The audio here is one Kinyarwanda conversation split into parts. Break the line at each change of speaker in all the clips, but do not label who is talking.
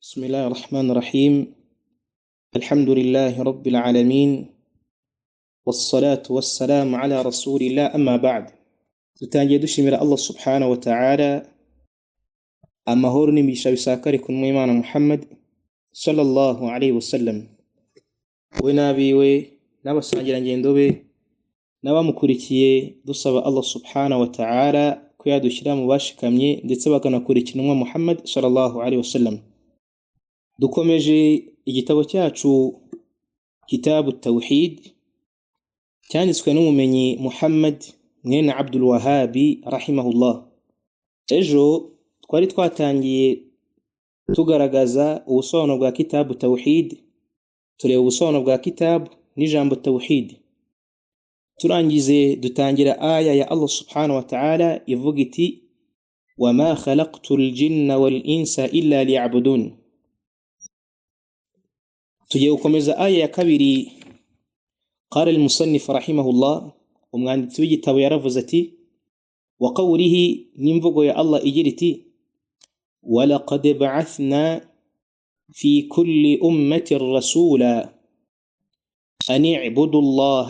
بسم الله الرحمن الرحيم. الحمد لله رب العالمين والصلاة والسلام على رسول الله أما بعد. tutangiye dushimira Allah subhanahu wa ta'ala, amahoro n'imigisha bisakare ku Mwimana Muhammad sallallahu alaihi wasallam, we nabiwe n'abasangira ngendo be n'abamukurikiye, dusaba Allah subhanahu wa ta'ala ko yadushyira mu bashikamye ndetse bakanakurikira umwa Muhammad sallallahu alaihi wasallam. Dukomeje igitabo cyacu Kitabu Tawhid cyanditswe n'umumenyi Muhammad mwene Abdul Wahabi rahimahullah. Ejo twari twatangiye tugaragaza ubusobanuro bwa Kitabu Tawhid, tureba ubusobanuro bwa Kitabu n'ijambo Tawhid. Turangize dutangira aya ya Allah subhanahu wa ta'ala ivuga iti وَمَا خَلَقْتُ الْجِنَّ وَالْإِنسَ إِلَّا لِيَعْبُدُونَ. tugiye gukomeza aya ya kabiri. قال المصنف رحمه الله, umwanditsi w'igitabo yaravuze ati wa qawlihi, n'imvugo ya Allah igira iti وَلَقَدْ بَعَثْنَا فِي كُلِّ أُمَّةٍ رَسُولًا أَنِ اعْبُدُوا اللَّهَ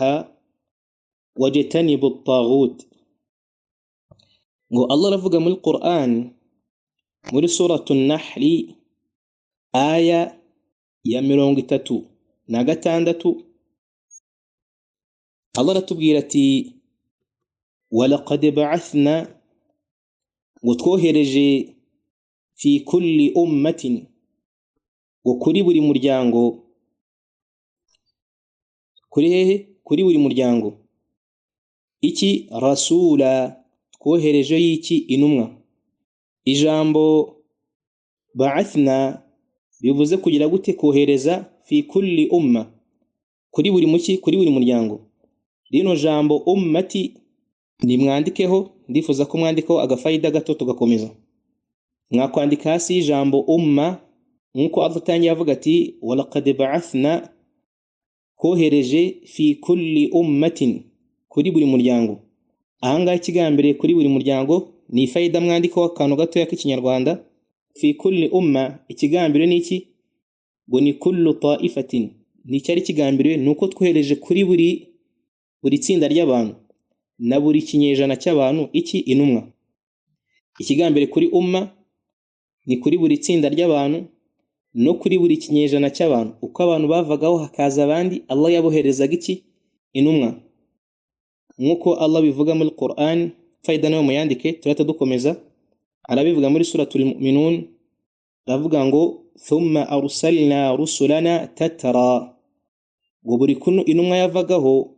وَاجْتَنِبُوا الطَّاغُوتَ. ngo Allah aravuga muri Qur'an muri suratu Nahl aya ya 36, Allah aratubwira ati وَلَقَدْ بَعَثْنَا, ngo twohereje fi kulli ummatin, ngo kuri buri muryango. Kuri hehe? Kuri buri muryango. Iki rasula, twohereje y'iki? Intumwa. Ijambo ba'athna bivuze kugira gute? Kohereza. Fi kulli umma, kuri buri muki? Kuri buri muryango. Rino jambo ummati nimwandikeho, ndifuza ko mwandikaho agafayida gato tugakomeza. Mwakwandika hasi ijambo umma nkuko Allah tangiye avuga ati walaqad ba'athna, kohereje fi kulli ummatin, kuri buri muryango. Ahangaha ikigambiriye kuri buri muryango ni fayida, mwandikaho akantu gato y'Ikinyarwanda. Fi kulli umma, ikigambiriye ni iki? ngo ni kullu ta'ifatin. Ni cyari kigambiriye nuko twohereje kuri buri tsinda ry'abantu na buri kinyejana cy'abantu iki? Intumwa. Ikigambiriye kuri umma ni kuri buri tsinda ry'abantu no kuri buri kinyejana cy'abantu. Uko abantu bavagaho hakaza abandi, Allah yaboherezaga iki? Intumwa. Nkuko Allah bivuga muri Qur'an, fayida nayo muyandike turata dukomeza. Arabivuga muri suratul Mu'minun, aravuga ngo thumma arsalna rusulana tatara, ngo buri kuno intumwa yavagaho,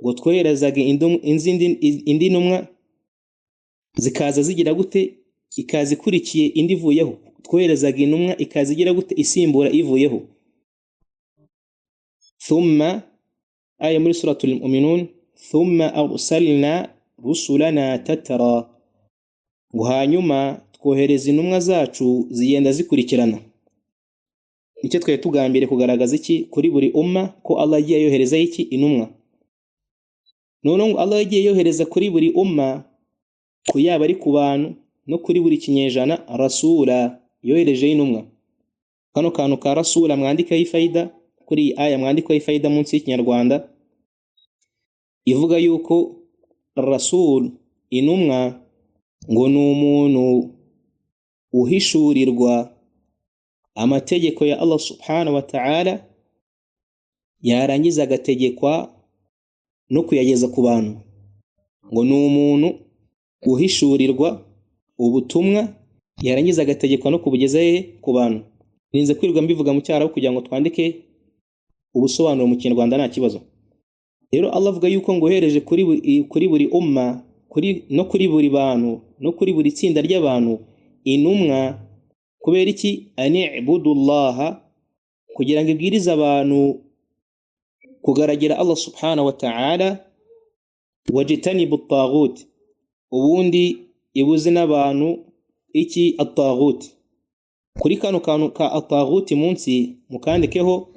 ngo twoherezaga indi ntumwa zikaza zigira gute? Ikaza ikurikiye indi ivuyeho. Twoherezaga intumwa ikaza igira gute? Isimbura ivuyeho. Thumma, aya muri suratul Mu'minun, thumma arsalna rusulana tatara, ngo hanyuma twohereza intumwa zacu zigenda zikurikirana. Icyo twaye tugambiriye kugaragaza iki? Kuri buri umma ko Allah yagiye yohereza iki? Intumwa. None ngo Allah yagiye yohereza kuri buri umma, ko yaba ari ku bantu no kuri buri kinyejana, rasula, yohereje intumwa. Kano kantu ka rasula mwandikaho ifayida, kuri aya mwandikaho ifayida munsi y'Ikinyarwanda ivuga yuko rasul, intumwa, ngo ni umuntu uhishurirwa amategeko ya Allah subhanahu wa ta'ala, yarangiza agategekwa no kuyageza ku bantu. Ngo ni umuntu uhishurirwa ubutumwa, yarangiza agategekwa no kubugeza ku bantu. Ninze kwirirwa mbivuga mu Cyarabu kugira ngo twandike ubusobanuro mu Kinyarwanda nta kibazo. Rero Allah avuga yuko ngo hereje kuri buri umma, no kuri buri bantu no kuri buri tsinda ry'abantu intumwa. Kubera iki? Ani'budullaha, kugira ngo ibwirize abantu kugaragira Allah subhanahu wa ta'ala, wajtanibu at-taghut, ubundi ibuze n'abantu iki? At-taghut. Kuri kano kantu ka at-taghut munsi mukandikeho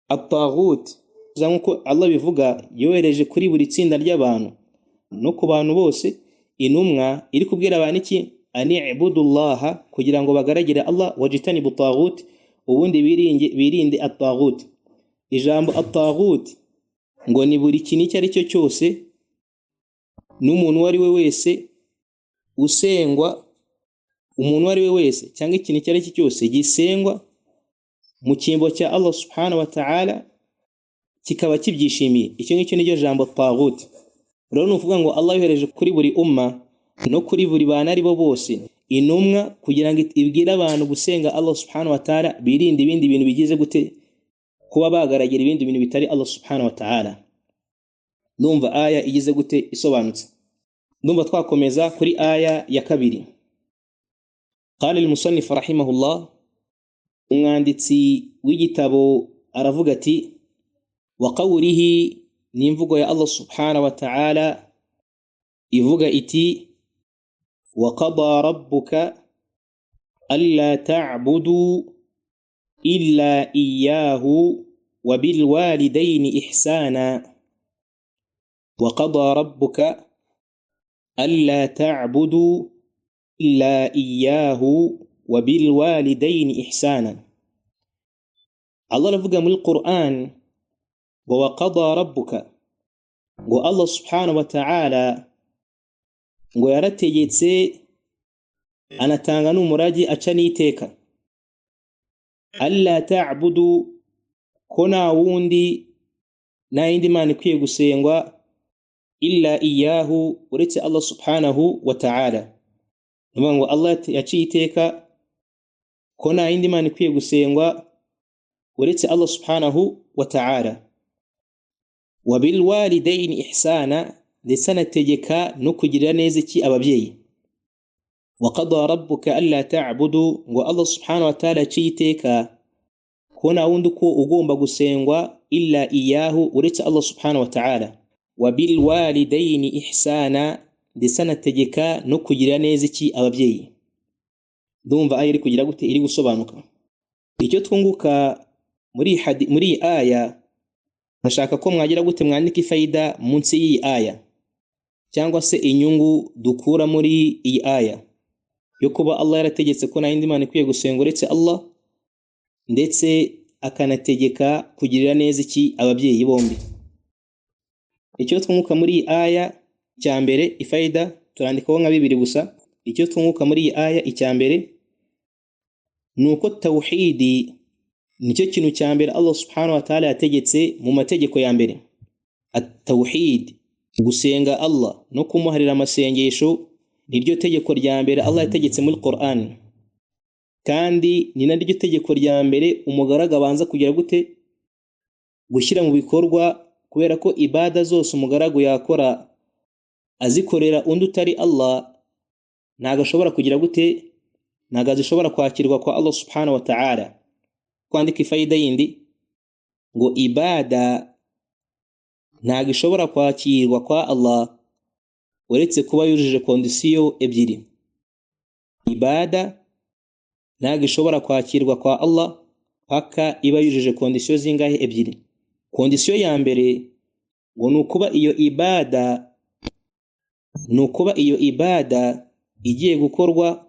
at-taghut, nkuko Allah bivuga yohereje kuri buri tsinda ry'abantu no ku bantu bose intumwa iri kubwira abantu iki? ani'budullaha, kugira ngo bagaragire Allah, wajitanibu taghut, ubundi birinde at-taghut. Ijambo at-taghut ngo ni buri kintu icyo ari cyo cyose n'umuntu wari we wese usengwa, umuntu wari we wese cyangwa ikintu icyo ari cyo cyose gisengwa mu cyimbo cya Allah subhanahu wa ta'ala kikaba kibyishimiye. Icyo ngicyo niryo jambo taghut. Rero nuvuga ngo Allah yohereje kuri buri umma no kuri buri bana ari bo bose intumwa kugira ngo ibwire abantu gusenga Allah subhanahu wa ta'ala, birinde ibindi bintu bigize gute kuba bagaragira ibindi bintu bitari Allah subhanahu wa ta'ala. Ndumva aya igize gute isobanutse. Ndumva twakomeza kuri aya ya kabiri. Qala al-musannif rahimahullah, umwanditsi w'igitabo aravuga ati wa qawlihi, ni imvugo ya Allah subhanahu wa ta'ala ivuga iti wa qada rabbuka alla ta'budu illa iyyahu wa bil walidayni ihsana. Wa qada rabbuka alla ta'budu illa iyyahu wa bil walidayni ihsana. Allah aravuga muri Qur'an ngo wa qada rabbuka, ngo Allah subhanahu wa ta'ala ngo yarategetse anatanga n'umurage aca n'iteka, alla ta'budu, ko nta wundi nta yindi mana ikwiye gusengwa illa iyyahu, uretse Allah subhanahu wa ta'ala. Nuvuga ngo Allah yaciye iteka ko nta yindi mana ikwiye gusengwa uretse Allah subhanahu wa ta'ala. Wa bil walidayni ihsana, ndetse anategeka no kugirira neza iki ababyeyi. Wa qada rabbuka alla ta'budu, ngo Allah subhanahu wa ta'ala yaciye iteka ko nta wundi ko ugomba gusengwa illa iyyahu, uretse Allah subhanahu wa ta'ala. Wa bil walidayni ihsana, ndetse anategeka no kugirira neza iki ababyeyi. Ndumva aya iri kugira gute iri gusobanuka. Icyo twunguka muri aya, nashaka ko mwagira gute mwandika ifaida munsi y'iyi aya, cyangwa se inyungu dukura muri iyi aya yo kuba Allah yarategetse ko nta yindi mana ikwiye gusenga uretse Allah, ndetse akanategeka kugirira neza iki ababyeyi bombi. Icyo twunguka muri iyi aya cya mbere, ifaida turandikaho nka bibiri gusa. Icyo twunguka muri iyi aya icya mbere nuko tawhidi nicyo kintu cya mbere Allah subhanahu wa ta'ala yategetse mu mategeko ya mbere. At-tawhid, gusenga Allah no kumuharira amasengesho, niryo tegeko rya mbere Allah yategetse muri Qur'an, kandi ni naryo tegeko rya mbere umugaragu abanza kugira gute gushyira mu bikorwa, kubera ko ibada zose umugaragu yakora azikorera undi utari Allah ntago ashobora kugira gute, ntago azishobora kwakirwa kwa Allah subhanahu wa ta'ala. Kwandika ifaida yindi ngo ibada ntago ishobora kwakirwa kwa Allah uretse kuba yujuje kondisiyo ebyiri. Ibada ntago ishobora kwakirwa kwa Allah paka iba yujuje kondisiyo zingahe? Ebyiri. Kondisiyo ya mbere ngo nukuba iyo ibada igiye gukorwa,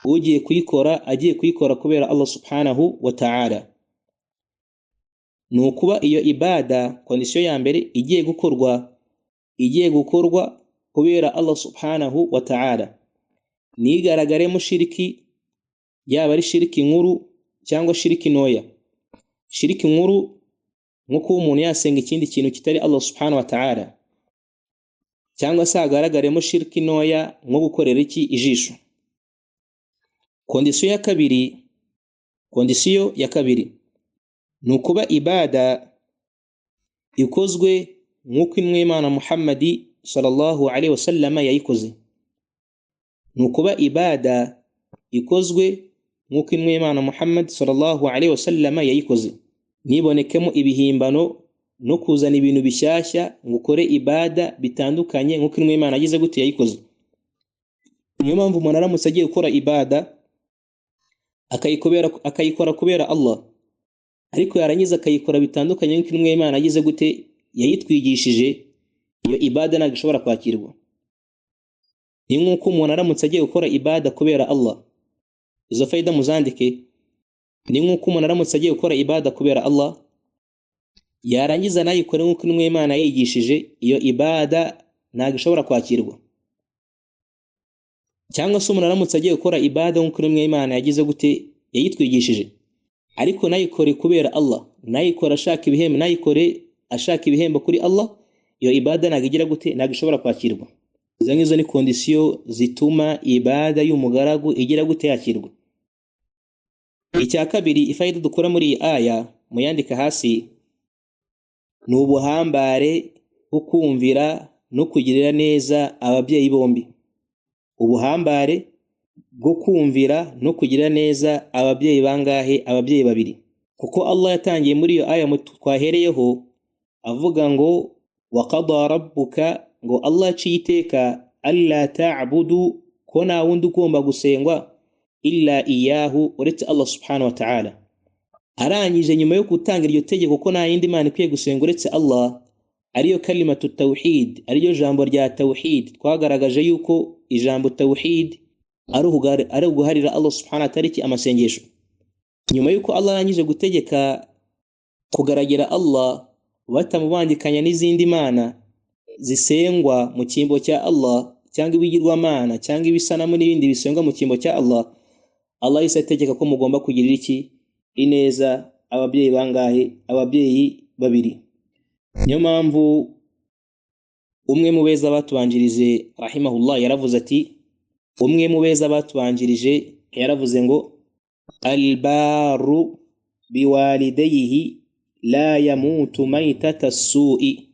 ugiye kuyikora agiye kuyikora kubera Allah subhanahu wa ta'ala. Nukuba iyo ibada, kondisiyo ya mbere, igiye gukorwa kubera Allah subhanahu wa ta'ala. Nigaragaremo shiriki, yaba ari shiriki nkuru cyangwa shiriki ntoya. Shiriki nkuru nko kuba umuntu yasenga ikindi kintu kitari Allah subhanahu wa ta'ala, cyangwa se hagaragaremo shiriki ntoya nko gukorera iki ijisho. Kondisiyo ya kabiri nukuba ibada ikozwe nk'uko intumwa y'Imana Muhammad sallallahu alaihi wasallam yayikoze. Nukuba ibada ikozwe nk'uko intumwa y'Imana Muhammad sallallahu alaihi wasallam yayikoze, nibonekemo ibihimbano no kuzana ibintu bishyashya ngo ukore ibada bitandukanye nk'uko intumwa y'Imana yagize gute yayikoze. Niyo mpamvu umuntu aramutse agiye gukora ibada akayikora kubera Allah, ariko yarangiza akayikora bitandukanye nk'uko intumwa y'Imana yagize gute yayitwigishije, iyo ibada ntabwo ishobora kwakirwa. ni nk'uko umuntu aramutse agiye gukora ibada kubera Allah. Izo faida muzandike. Ni nk'uko umuntu aramutse agiye gukora ibada kubera Allah, yarangiza nayikore nk'uko Imana yigishije, iyo ibada ntabwo ishobora kwakirwa. Cyangwa se umuntu aramutse agiye gukora ibada nk'uko Imana yagize gute, yayitwigishije, ariko nayikore kubera Allah, nayikore ashaka ibihembo kuri Allah, iyo ibada ntabwo igira gute, ntabwo ishobora kwakirwa. Izo ngizo ni kondisiyo zituma ibada y'umugaragu igira gute, yakirwa. Icya kabiri, ifaida dukora muri iyi aya muyandika hasi, ni ubuhambare bwo kumvira no kugirira neza ababyeyi bombi. Ubuhambare bwo kumvira no kugirira neza ababyeyi bangahe? Ababyeyi babiri. Kuko Allah yatangiye muri iyo aya twahereyeho avuga ngo waqada rabbuka, ngo Allah aciye iteka alla ta'budu, ko nta wundi ugomba gusengwa illa iyahu, uretse Allah subhanahu wa ta'ala. Arangije nyuma yo gutangira iryo tegeko ko nta yindi Mana ikwiye gusenga uretse Allah, ariyo kalimatu tawhid, ariyo jambo rya tawhid. Twagaragaje yuko ijambo tawhid ari uguharira Allah subhanahu wa ta'ala amasengesho. Nyuma yuko Allah arangije gutegeka kugaragira Allah batamubangikanya n'izindi mana zisengwa mu cyimbo cya Allah, cyangwa ibigirwamana cyangwa ibisanamu n'ibindi bisengwa mu cyimbo cya Allah, Allah yise ategeka ko mugomba kugirira iki? Ineza ababyeyi bangahe? Ababyeyi babiri. Niyo mpamvu umwe mu beza batubanjirije rahimahullah yaravuze ati, umwe mu beza batubanjirije yaravuze ngo albaru biwalidayhi la yamutu maitata su'i.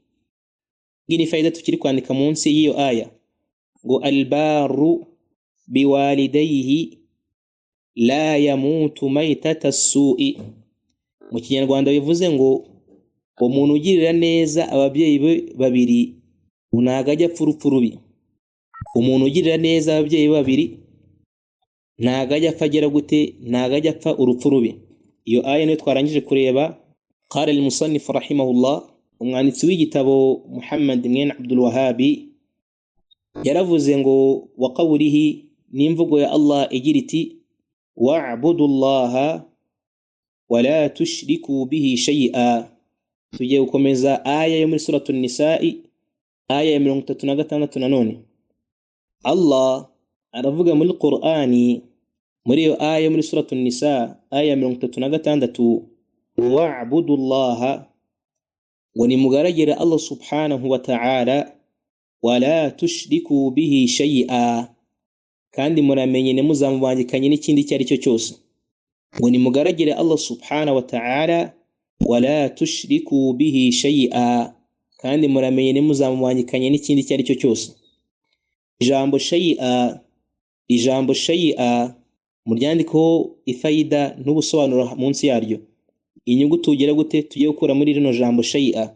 Iyi ni faida tukiri kwandika munsi y'iyo aya, ngo albaru biwalidayhi la yamutu maitata su'i. Mu Kinyarwanda bivuze ngo umuntu ugirira neza ababyeyi babiri ntabwo ajya apfa urupfu rubi. Umuntu ugirira neza ababyeyi babiri ntabwo ajya apfa agera gute, ntabwo ajya apfa urupfu rubi. Iyo aya niyo twarangije kureba. Qala al-musannif rahimahullah, umwanditsi w'igitabo Muhammad mwene Abdul Wahabi yaravuze ngo wa qawlihi, n'imvugo ya Allah igira iti wa'budu Allaha wa la tushriku bihi shay'a. Tugiye gukomeza aya yo muri suratul Nisa'i, aya ya 36 nanone. Allah aravuga muri Qur'ani muri iyo aya muri suratul Nisa aya ya 36, wa'budu Allaha, ngo nimugaragira Allah subhanahu wa ta'ala, wa la tushriku bihi shay'a, kandi muramenye ntimuzamubangikanye n'ikindi icyo ari cyo cyose. Ngo nimugaragire Allah subhanahu wa ta'ala, wa la tushriku bihi shay'a, kandi muramenye ntimuzamubangikanye n'ikindi icyo ari cyo cyose. Ijambo shay'a muryandiko ifaida n'ubusobanuro munsi yaryo. Inyungu tugira gute tugiye gukura muri rino jambo shay'a.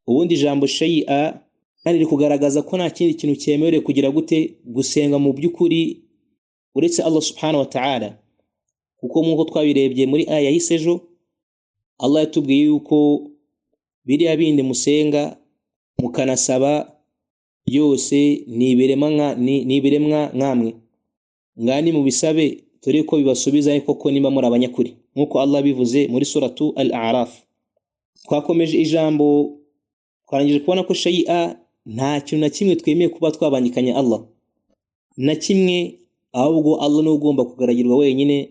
Ubundi ijambo shay'a kandi riri kugaragaza ko nta kindi kintu cyemerewe kugira gute, gusenga mu by'ukuri uretse Allah subhanahu wa ta'ala. Kuko nk'uko twabirebye muri aya y'isejo, Allah yatubwiye yuko biriya bindi musenga mukanasaba byose ni ibiremwa nkamwe, ngani mubisabe turi ko bibasubiza ariko ko nimba muri abanyakuri, nk'uko Allah bivuze muri suratu al-A'raf. Twakomeje ijambo, twarangije kubona ko shay'a nta kintu na kimwe twemeye kuba twabangikanya Allah na kimwe, ahubwo Allah ni ugomba kugaragirwa wenyine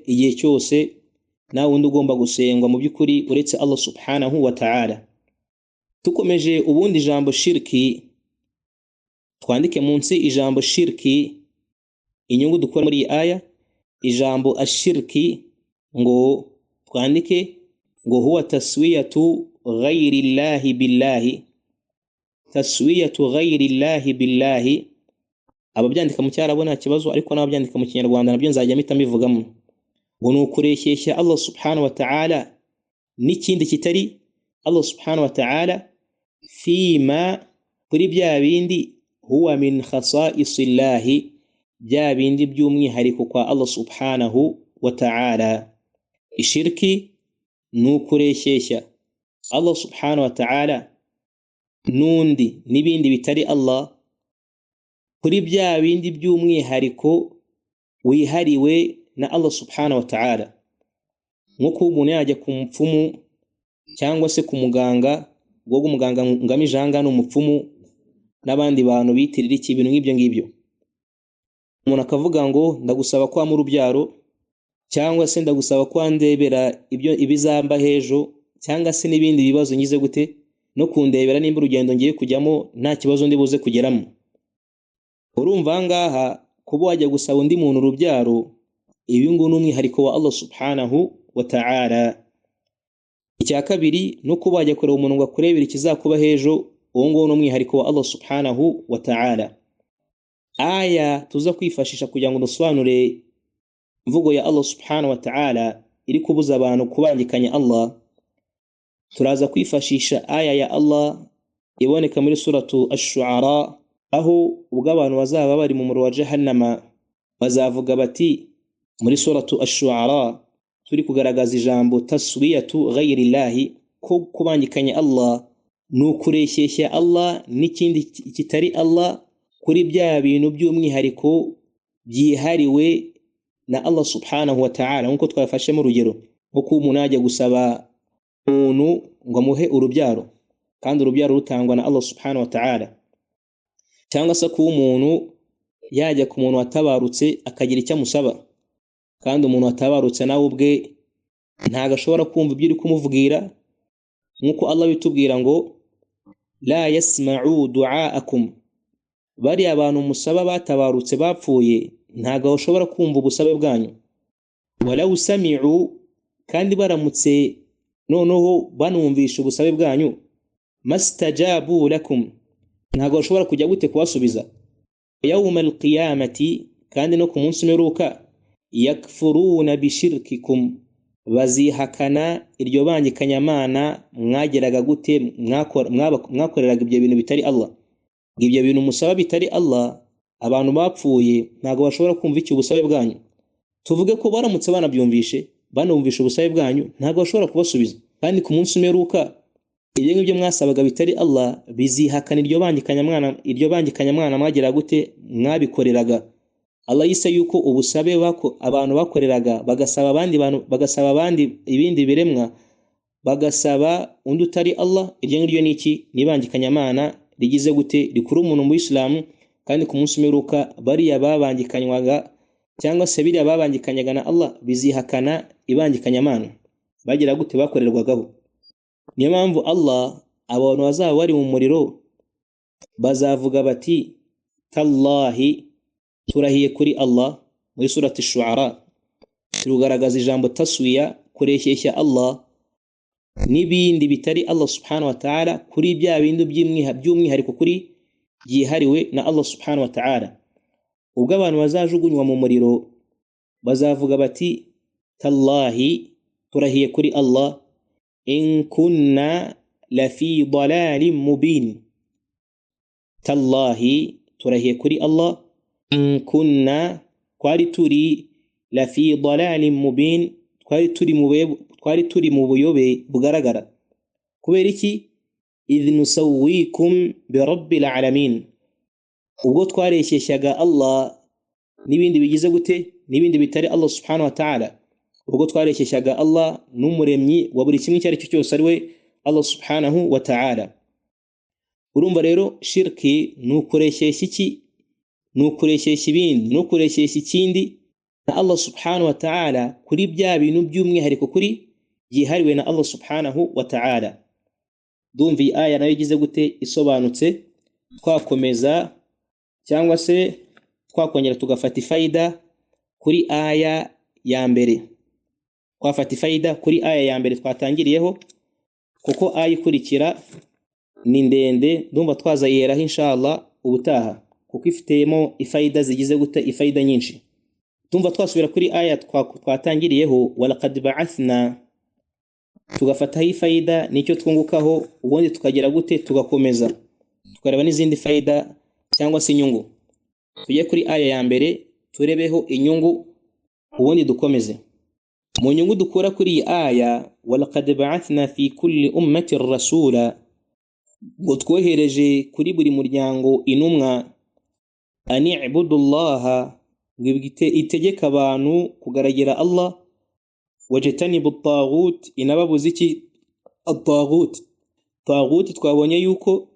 igihe cyose, nta wundi ugomba gusengwa mu by'ukuri uretse Allah subhanahu wa ta'ala. Tukomeje ubundi ijambo shirki, twandike munsi ijambo shirki, inyungu dukora muri aya. Ijambo ashirki ngo twandike ngo huwa taswiyatu ghayri llahi billahi, taswiyatu ghayri llahi billahi. Ababyandika mu Cyarabu nta kibazo, ariko n'ababyandika mu Kinyarwanda nabyo nzajya mpita mbivugamo. Ngo nukureshyeshya Allah subhanahu wa ta'ala n'ikindi kitari Allah subhanahu wa ta'ala, fima, kuri bya bindi huwa min khasa'isillahi, bya bindi by'umwihariko kwa Allah subhanahu wa ta'ala. Ishirki nukureshyeshya Allah subhanahu wa ta'ala n'undi n'ibindi bitari Allah kuri bya bindi by'umwihariko wihariwe na Allah subhanahu wa ta'ala, nko umuntu yajya ku mupfumu cyangwa se ku muganga, ubwo umuganga ngamijanga n'umupfumu n'abandi bantu bitirira ibintu nk'ibyo ngibyo. Umuntu akavuga ngo ndagusaba kwa mu rubyaro, cyangwa se ndagusaba kwa ndebera ibizamba hejo, cyangwa se n'ibindi bibazo ngize gute, no kundebera nimba urugendo ngiye kujyamo nta kibazo ndi buze kugeramo. Urumva ngaha kuba wajya gusaba undi muntu urubyaro, ibi ngo n'umwihariko wa Allah subhanahu wa ta'ala. Icya kabiri no kuba wajya kureba umuntu ngo akurebere ikizakuba hejo, uwo ngo n'umwihariko wa Allah subhanahu wa ta'ala. Aya tuza kwifashisha kugira ngo dusobanure imvugo ya Allah subhanahu wa ta'ala iri kubuza abantu kubangikanya Allah. Turaza kwifashisha aya ya Allah iboneka muri suratu ash-shu'ara, aho ubwo abantu bazaba bari mu muriro wa jahannama bazavuga bati muri suratu ash-shu'ara, turi kugaragaza ijambo taswiyatu ghayri llahi, ko kubangikanya Allah nukureshyeshya Allah n'ikindi kitari Allah kuri bya bintu by'umwihariko byihariwe na Allah subhanahu wa ta'ala. Nkuko twafashe mu rugero nko kuba umuntu ajya gusaba umuntu ngo amuhe urubyaro, kandi urubyaro rutangwa na Allah subhanahu wa ta'ala. Cyangwa se kuba umuntu yajya ku muntu watabarutse akagira icyo amusaba, kandi umuntu watabarutse nawe ubwe ntago ashobora kumva ibyo uri kumuvugira, nkuko Allah bitubwira ngo la yasma'u du'aakum, bari abantu musaba batabarutse bapfuye ntago bashobora kumva ubusabe bwanyu. Walau sami'u, kandi baramutse noneho banumvisha ubusabe bwanyu, mastajabu lakum, ntago bashobora kujya gute kubasubiza. Yawmal qiyamati, kandi no ku munsi w'imperuka, yakfuruna bishirkikum, bazihakana iryo bangikanyamana mwageraga gute, mwakoreraga ibyo bintu bitari Allah. Ibyo bintu musaba bitari Allah, abantu bapfuye ntago bashobora kumva icyo ubusabe bwanyu. Tuvuge ko baramutse banabyumvishe, banumvisha ubusabe bwanyu, ntago bashobora kubasubiza. Kandi ku munsi w'imperuka ibyo ngibyo mwasabaga bitari Allah bizihakana iryo bangikanyamana mwageraga gute, mwabikoreraga. Allah yise yuko ubusabe abantu bakoreraga bagasaba abandi ibindi biremwa, bagasaba undi utari Allah, iryo ngiryo niki nibangikanyamana rigize gute, rikuru umuntu mu Islam. Kandi ku munsi w'imperuka bariya babangikanywaga cyangwa se biriya babangikanyaga na Allah bizihakana ibangikanyamana bagira gute, bakorerwagaho. Niyo mpamvu Allah, abantu bazaba bari mu muriro bazavuga bati tallahi, turahiye kuri Allah. Muri surati ash-shu'ara turugaragaza ijambo taswiya, kureshyeshya Allah n'ibindi bitari Allah subhanahu wa ta'ala kuri bya bindi by'umwihariko kuri byihariwe na Allah subhanahu wa ta'ala. Ubwo abantu bazajugunywa mu muriro bazavuga bati tallahi, turahiye kuri Allah, in kunna la fi dalalin mubin. Tallahi, turahiye kuri Allah, in kunna, twari turi la fi dalalin mubin, twari turi mu buyobe bugaragara. Kubera iki? idh nusawwikum bi rabbil alamin, ubwo twareshyeshyaga Allah n'ibindi bigize gute, n'ibindi bitari Allah subhanahu wa ta'ala. Ubwo twareshyeshyaga Allah n'umuremyi wa buri kimwe cyari cyo cyose ari we Allah subhanahu wa ta'ala. Urumva rero shirki nukureshyeshya iki, nukureshyeshya ibindi, nukureshyeshya ikindi na Allah subhanahu wa ta'ala kuri bya bintu by'umwihariko kuri byihariwe na Allah subhanahu wa ta'ala. Ndumva iyi aya nayo igize gute, isobanutse. Twakomeza cyangwa se twakongera tugafata ifayida kuri aya ya mbere. Twafata ifayida kuri aya ya mbere twatangiriyeho, kuko aya ikurikira ni ndende, ndumva twazayeraho inshallah ubutaha, kuko ifitemo ifayida zigize gute, ifayida nyinshi. Tumva twasubira kuri aya twatangiriyeho, walaqad ba'athna, tugafataho ifayida nicyo twungukaho, ubundi tukagera gute, tugakomeza tukareba n'izindi fayida cyangwa se inyungu. Tujye kuri aya ya mbere turebeho inyungu, ubundi dukomeze. Mu nyungu dukura kuri iyi aya, walaqad ba'athna fi kulli ummatin rasula, ngo twohereje kuri buri muryango intumwa. ani ibudullaha itegeka abantu kugaragira Allah, wajtanibu at-taghut inababuza iki at-taghut. Taghut twabonye yuko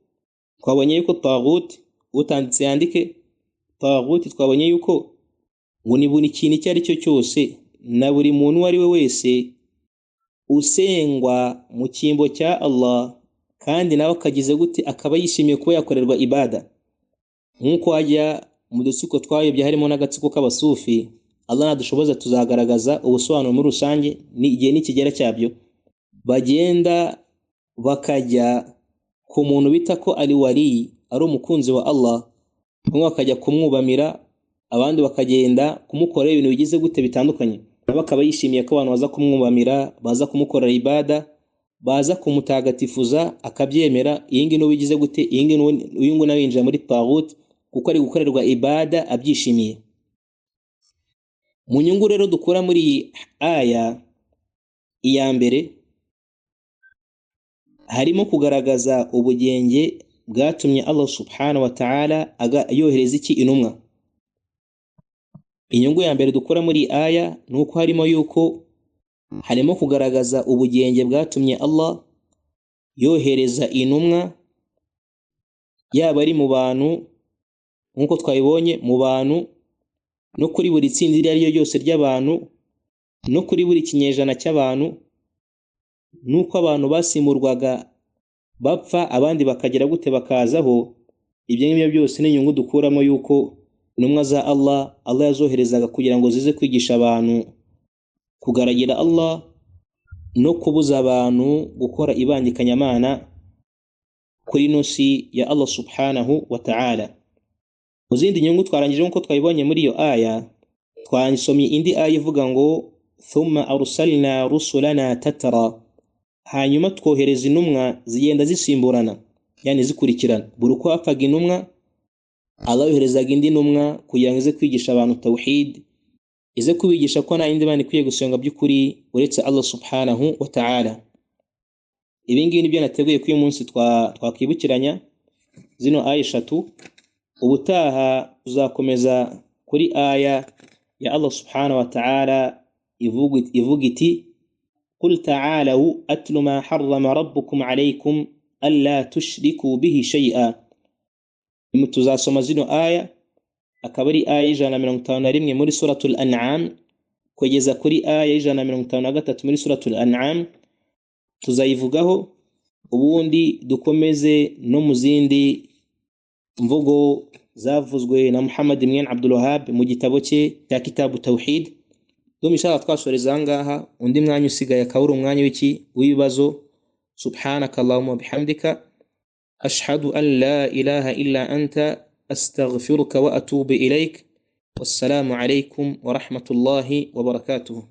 taghut utanditse yandike taghut, twabonye yuko ngo ni buri kintu icyo ari cyo cyose na buri muntu ari we wese usengwa mu cyimbo cya Allah kandi nawe akagize gute akaba yishimiye kuba yakorerwa ibada. Nkuko hajya mu dutsiko twayobye harimo n'agatsiko k'abasufi, Allah nadushoboza tuzagaragaza ubusobanuro muri rusange ni igihe n'ikigera cyabyo, bagenda bakajya ku muntu bita ko ari wali, ari umukunzi wa Allah, bamwe bakajya kumwubamira, abandi bakagenda kumukorera ibintu bigize gute bitandukanye, bakaba yishimiye ko abantu baza kumwubamira, baza kumukorera ibada, baza kumutagatifuza akabyemera. Iyi ngi no bigize gute, uyu ngo nawinjira muri taghut kuko ari gukorerwa ibada abyishimiye. Mu nyungu rero dukura muri aya iya mbere, harimo kugaragaza ubugenge bwatumye Allah subhanahu wa ta'ala yohereza iki intumwa. Inyungu ya mbere dukura muri aya nuko harimo kugaragaza ubugenge bwatumye Allah yohereza intumwa, yaba ari mu bantu nkuko twabibonye, mu bantu no kuri buri tsinda iryo ari ryo ryose ry'abantu, no kuri buri kinyejana cy'abantu, nuko abantu basimurwaga bapfa abandi bakagera gute bakazaho. Ibyo ngibyo byose ni inyungu dukuramo yuko intumwa za Allah yazoherezaga kugira ngo zize kwigisha abantu kugaragira Allah no kubuza abantu gukora ibangikanyamana kuri nosi ya Allah subhanahu wa ta'ala. Mu zindi nyungu twarangije nkuko twabibonye muri iyo aya, twanisomye indi aya ivuga ngo thumma arsalna rusulana tatra, hanyuma twohereza intumwa zigenda zisimburana, yani zikurikirana. Buri uko hapfaga intumwa, Allah yoherezaga indi ntumwa kugira ngo ize kwigisha abantu tawhid, ize kubigisha ko nta yindi Mana ikwiye gusenga by'ukuri uretse Allah subhanahu wa ta'ala. Ibi ngibi nibyo nateguye ko uyu munsi twakwibukiranya zino aya 3. Ubutaha tuzakomeza kuri aya ya Allah subhanahu wa ta'ala ivuga iti qul ta'alu atlu ma harrama rabbukum alaykum alla tushriku bihi shay'a. Tuzasoma zino aya, akaba ari aya 151 muri suratul an'am kugeza kuri aya 153 muri suratul an'am. Tuzayivugaho ubundi dukomeze no mu zindi mvugo zavuzwe na Muhammad ibn Abdul Wahhab mu gitabo cye cya Kitabu Tawhid. Dumishaka twasoreza ngaha, undi mwanya usigaye akabura umwanya w'ibibazo. Subhanakallahumma bihamdika ashhadu an la ilaha illa anta astaghfiruka wa atubu ilaik. Wassalamu alaykum wa rahmatullahi wa barakatuh.